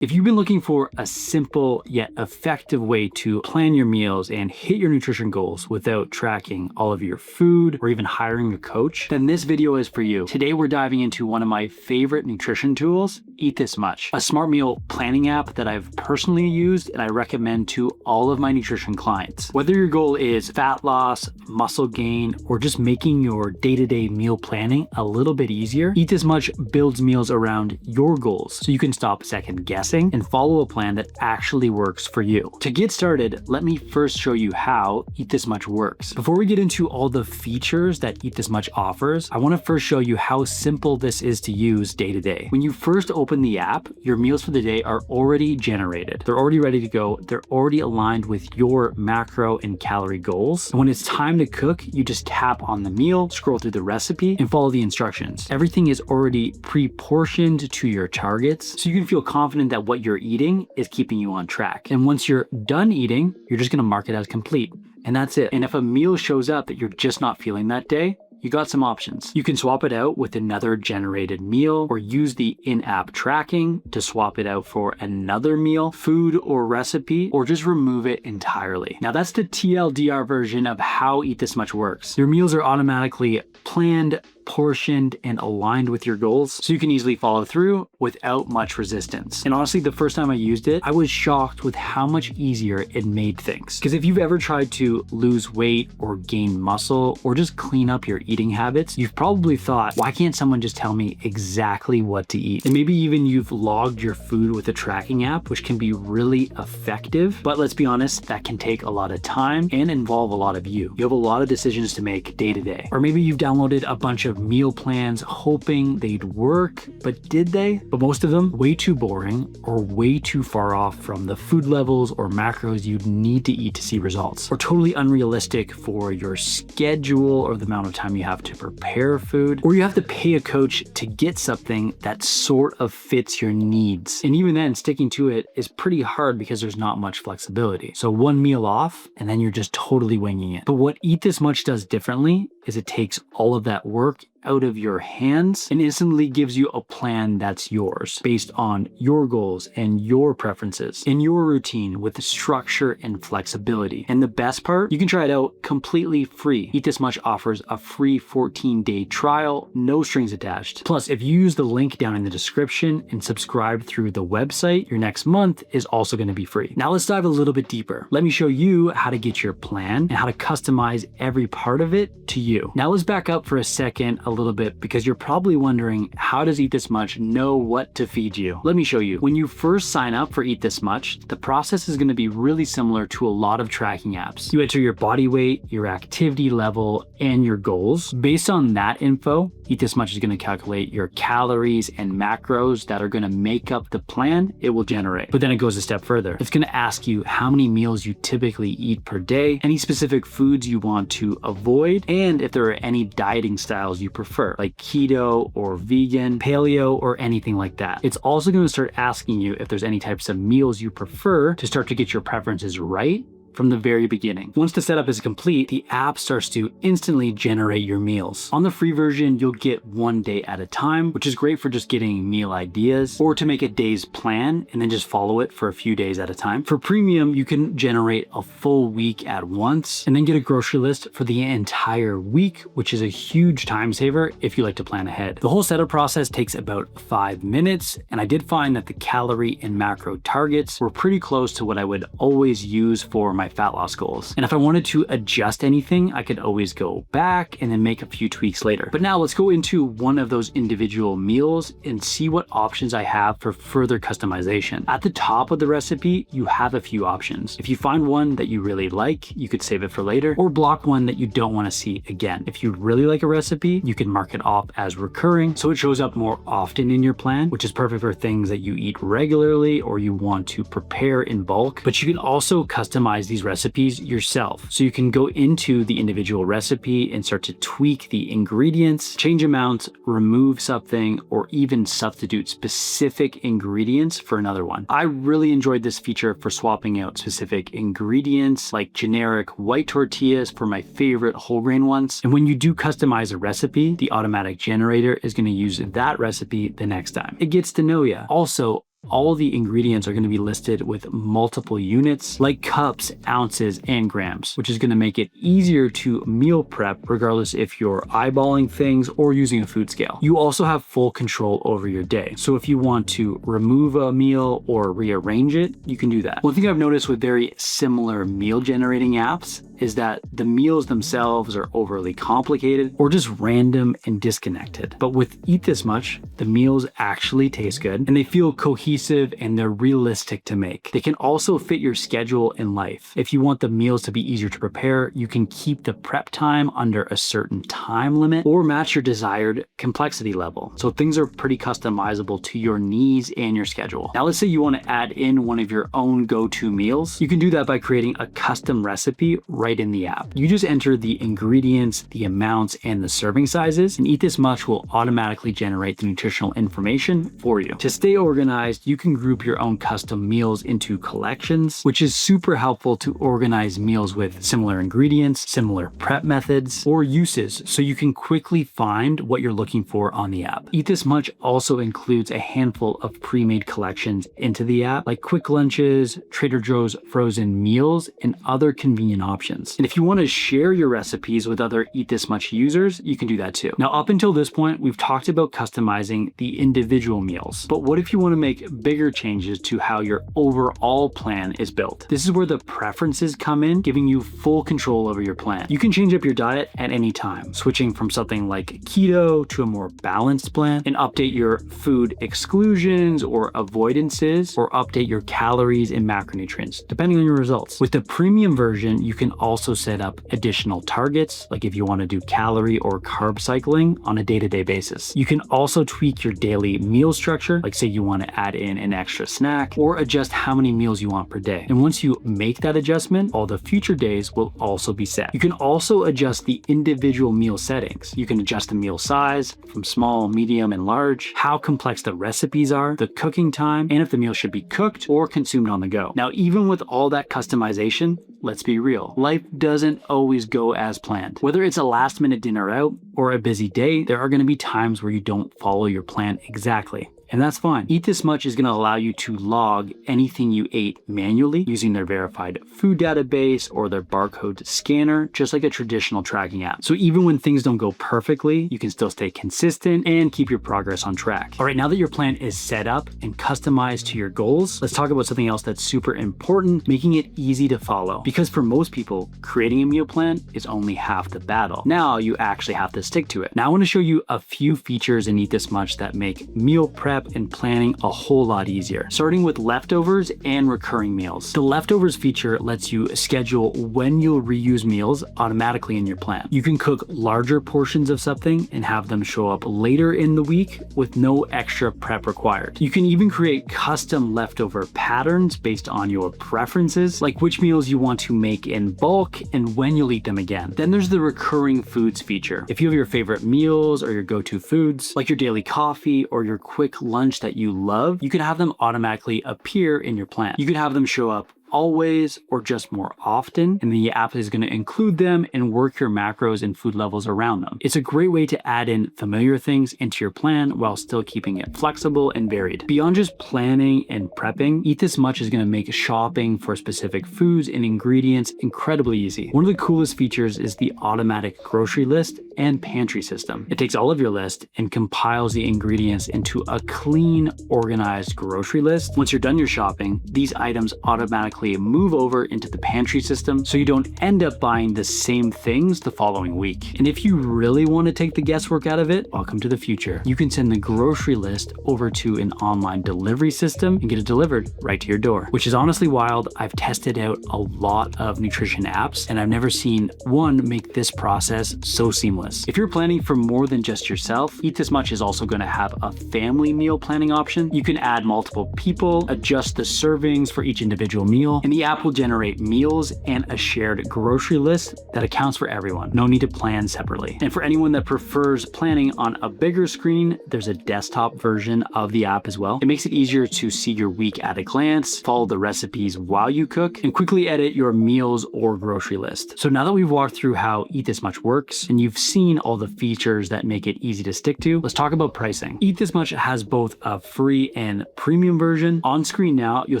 If you've been looking for a simple yet effective way to plan your meals and hit your nutrition goals without tracking all of your food or even hiring a coach, then this video is for you. Today we're diving into one of my favorite nutrition tools, Eat This Much, a smart meal planning app that I've personally used and I recommend to all of my nutrition clients. Whether your goal is fat loss, muscle gain, or just making your day-to-day meal planning a little bit easier, Eat This Much builds meals around your goals so you can stop second guessing and follow a plan that actually works for you. To get started, let me first show you how Eat This Much works. Before we get into all the features that Eat This Much offers, I want to first show you how simple this is to use day to day. When you first open the app, your meals for the day are already generated. They're already ready to go. They're already aligned with your macro and calorie goals. And when it's time to cook, you just tap on the meal, scroll through the recipe, and follow the instructions. Everything is already pre-portioned to your targets, so you can feel confident that what you're eating is keeping you on track. And once you're done eating, you're just gonna mark it as complete. And that's it. And if a meal shows up that you're just not feeling that day, you got some options. You can swap it out with another generated meal or use the in-app tracking to swap it out for another meal, food or recipe, or just remove it entirely. Now that's the TLDR version of how Eat This Much works. Your meals are automatically planned, portioned, and aligned with your goals, so you can easily follow through without much resistance. And honestly, the first time I used it, I was shocked with how much easier it made things. Because if you've ever tried to lose weight or gain muscle or just clean up your eating habits, you've probably thought, why can't someone just tell me exactly what to eat? And maybe even you've logged your food with a tracking app, which can be really effective. But let's be honest, that can take a lot of time and involve a lot of you. You have a lot of decisions to make day to day. Or maybe you've downloaded a bunch of meal plans hoping they'd work, but did they? But most of them way too boring or way too far off from the food levels or macros you'd need to eat to see results, or totally unrealistic for your schedule or the amount of time you have to prepare food, or you have to pay a coach to get something that sort of fits your needs. And even then, sticking to it is pretty hard because there's not much flexibility. So one meal off and then you're just totally winging it. But what Eat This Much does differently is it takes all of that work out of your hands and instantly gives you a plan that's yours based on your goals and your preferences in your routine with structure and flexibility. And the best part, you can try it out completely free. Eat This Much offers a free 14-day trial, no strings attached. Plus, if you use the link down in the description and subscribe through the website, your next month is also going to be free. Now let's dive a little bit deeper. Let me show you how to get your plan and how to customize every part of it to you. Now let's back up for a second a little bit, because you're probably wondering, how does Eat This Much know what to feed you? Let me show you. When you first sign up for Eat This Much, the process is going to be really similar to a lot of tracking apps. You enter your body weight, your activity level, and your goals. Based on that info, Eat This Much is going to calculate your calories and macros that are going to make up the plan it will generate. But then it goes a step further. It's going to ask you how many meals you typically eat per day, any specific foods you want to avoid, and if there are any dieting styles you prefer, like keto or vegan, paleo, or anything like that. It's also going to start asking you if there's any types of meals you prefer to start to get your preferences right from the very beginning. Once the setup is complete, the app starts to instantly generate your meals. On the free version, you'll get one day at a time, which is great for just getting meal ideas or to make a day's plan and then just follow it for a few days at a time. For premium, you can generate a full week at once and then get a grocery list for the entire week, which is a huge time saver if you like to plan ahead. The whole setup process takes about 5 minutes, and I did find that the calorie and macro targets were pretty close to what I would always use for my fat loss goals. And if I wanted to adjust anything, I could always go back and then make a few tweaks later. But now let's go into one of those individual meals and see what options I have for further customization. At the top of the recipe, you have a few options. If you find one that you really like, you could save it for later or block one that you don't want to see again. If you really like a recipe, you can mark it off as recurring so it shows up more often in your plan, which is perfect for things that you eat regularly or you want to prepare in bulk. But you can also customize these recipes yourself. So you can go into the individual recipe and start to tweak the ingredients, change amounts, remove something, or even substitute specific ingredients for another one. I really enjoyed this feature for swapping out specific ingredients like generic white tortillas for my favorite whole grain ones. And when you do customize a recipe, the automatic generator is going to use that recipe the next time. It gets to know you. Also, all the ingredients are going to be listed with multiple units like cups, ounces, and grams, which is going to make it easier to meal prep regardless if you're eyeballing things or using a food scale. You also have full control over your day. So if you want to remove a meal or rearrange it, you can do that. One thing I've noticed with very similar meal generating apps is that the meals themselves are overly complicated or just random and disconnected. But with Eat This Much, the meals actually taste good and they feel cohesive and they're realistic to make. They can also fit your schedule in life. If you want the meals to be easier to prepare, you can keep the prep time under a certain time limit or match your desired complexity level. So things are pretty customizable to your needs and your schedule. Now, let's say you want to add in one of your own go-to meals. You can do that by creating a custom recipe right in the app. You just enter the ingredients, the amounts, and the serving sizes, and Eat This Much will automatically generate the nutritional information for you. To stay organized, you can group your own custom meals into collections, which is super helpful to organize meals with similar ingredients, similar prep methods, or uses, so you can quickly find what you're looking for on the app. Eat This Much also includes a handful of pre-made collections into the app, like quick lunches, Trader Joe's frozen meals, and other convenient options. And if you want to share your recipes with other Eat This Much users, you can do that too. Now, up until this point, we've talked about customizing the individual meals. But what if you want to make bigger changes to how your overall plan is built? This is where the preferences come in, giving you full control over your plan. You can change up your diet at any time, switching from something like keto to a more balanced plan, and update your food exclusions or avoidances, or update your calories and macronutrients, depending on your results. With the premium version, you can also set up additional targets, like if you want to do calorie or carb cycling on a day-to-day basis. You can also tweak your daily meal structure, like say you want to add in an extra snack, or adjust how many meals you want per day. And once you make that adjustment, all the future days will also be set. You can also adjust the individual meal settings. You can adjust the meal size from small, medium, and large, how complex the recipes are, the cooking time, and if the meal should be cooked or consumed on the go. Now, even with all that customization, let's be real, life doesn't always go as planned. Whether it's a last minute dinner out or a busy day, there are going to be times where you don't follow your plan exactly. And that's fine. Eat This Much is going to allow you to log anything you ate manually using their verified food database or their barcode scanner, just like a traditional tracking app. So even when things don't go perfectly, you can still stay consistent and keep your progress on track. All right, now that your plan is set up and customized to your goals, let's talk about something else that's super important, making it easy to follow. Because for most people, creating a meal plan is only half the battle. Now you actually have to stick to it. Now I want to show you a few features in Eat This Much that make meal prep and planning a whole lot easier, starting with leftovers and recurring meals. The leftovers feature lets you schedule when you'll reuse meals automatically in your plan. You can cook larger portions of something and have them show up later in the week with no extra prep required. You can even create custom leftover patterns based on your preferences, like which meals you want to make in bulk and when you'll eat them again. Then there's the recurring foods feature. If you have your favorite meals or your go-to foods, like your daily coffee or your quick lunch that you love, you can have them automatically appear in your plan. You can have them show up always or just more often, and the app is going to include them and work your macros and food levels around them. It's a great way to add in familiar things into your plan while still keeping it flexible and varied. Beyond just planning and prepping, Eat This Much is going to make shopping for specific foods and ingredients incredibly easy. One of the coolest features is the automatic grocery list and pantry system. It takes all of your list and compiles the ingredients into a clean, organized grocery list. Once you're done your shopping, these items automatically move over into the pantry system so you don't end up buying the same things the following week. And if you really want to take the guesswork out of it, welcome to the future. You can send the grocery list over to an online delivery system and get it delivered right to your door, which is honestly wild. I've tested out a lot of nutrition apps and I've never seen one make this process so seamless. If you're planning for more than just yourself, Eat This Much is also going to have a family meal planning option. You can add multiple people, adjust the servings for each individual meal, meal, and the app will generate meals and a shared grocery list that accounts for everyone. No need to plan separately. And for anyone that prefers planning on a bigger screen, there's a desktop version of the app as well. It makes it easier to see your week at a glance, follow the recipes while you cook, and quickly edit your meals or grocery list. So now that we've walked through how Eat This Much works and you've seen all the features that make it easy to stick to, let's talk about pricing. Eat This Much has both a free and premium version. On screen now, you'll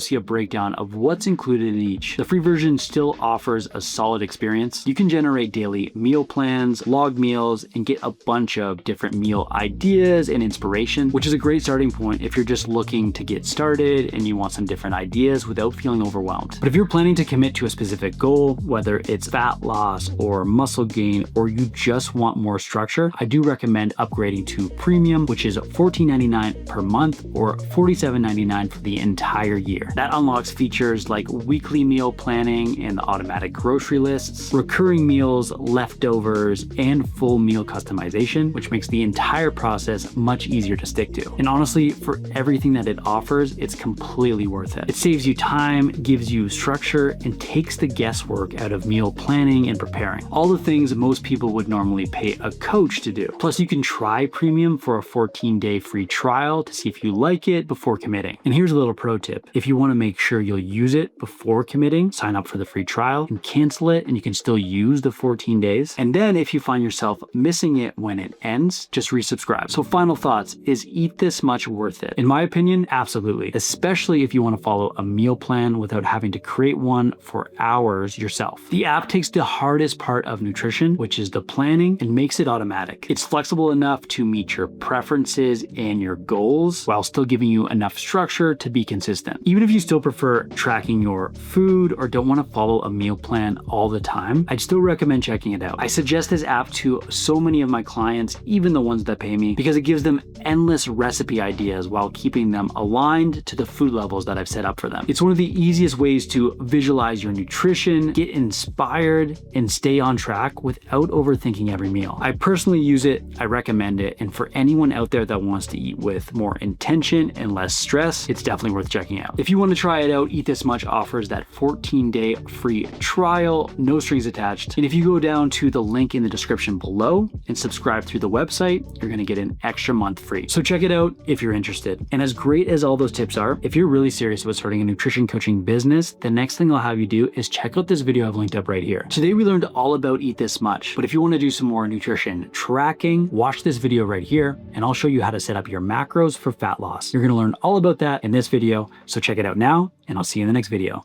see a breakdown of what's included in each. The free version still offers a solid experience. You can generate daily meal plans, log meals, and get a bunch of different meal ideas and inspiration, which is a great starting point if you're just looking to get started and you want some different ideas without feeling overwhelmed. But if you're planning to commit to a specific goal, whether it's fat loss or muscle gain, or you just want more structure, I do recommend upgrading to premium, which is $14.99 per month or $47.99 for the entire year. That unlocks features like weekly meal planning and the automatic grocery lists, recurring meals, leftovers, and full meal customization, which makes the entire process much easier to stick to. And honestly, for everything that it offers, it's completely worth it. It saves you time, gives you structure, and takes the guesswork out of meal planning and preparing. All the things most people would normally pay a coach to do. Plus, you can try premium for a 14-day free trial to see if you like it before committing. And here's a little pro tip. If you want to make sure you'll use it before committing, sign up for the free trial and cancel it, and you can still use the 14 days. And then if you find yourself missing it when it ends, just resubscribe. So final thoughts, is Eat This Much worth it? In my opinion, absolutely. Especially if you want to follow a meal plan without having to create one for hours yourself. The app takes the hardest part of nutrition, which is the planning, and makes it automatic. It's flexible enough to meet your preferences and your goals while still giving you enough structure to be consistent. Even if you still prefer tracking your food or don't want to follow a meal plan all the time, I'd still recommend checking it out. I suggest this app to so many of my clients, even the ones that pay me, because it gives them endless recipe ideas while keeping them aligned to the food levels that I've set up for them. It's one of the easiest ways to visualize your nutrition, get inspired, and stay on track without overthinking every meal. I personally use it, I recommend it, and for anyone out there that wants to eat with more intention and less stress, it's definitely worth checking out. If you want to try it out, Eat This Much offers that 14-day free trial, no strings attached. And if you go down to the link in the description below and subscribe through the website, you're going to get an extra month free. So check it out if you're interested. And as great as all those tips are, if you're really serious about starting a nutrition coaching business, the next thing I'll have you do is check out this video I've linked up right here. Today we learned all about Eat This Much, but if you want to do some more nutrition tracking, watch this video right here and I'll show you how to set up your macros for fat loss. You're going to learn all about that in this video, so check it out now and I'll see you in the next video.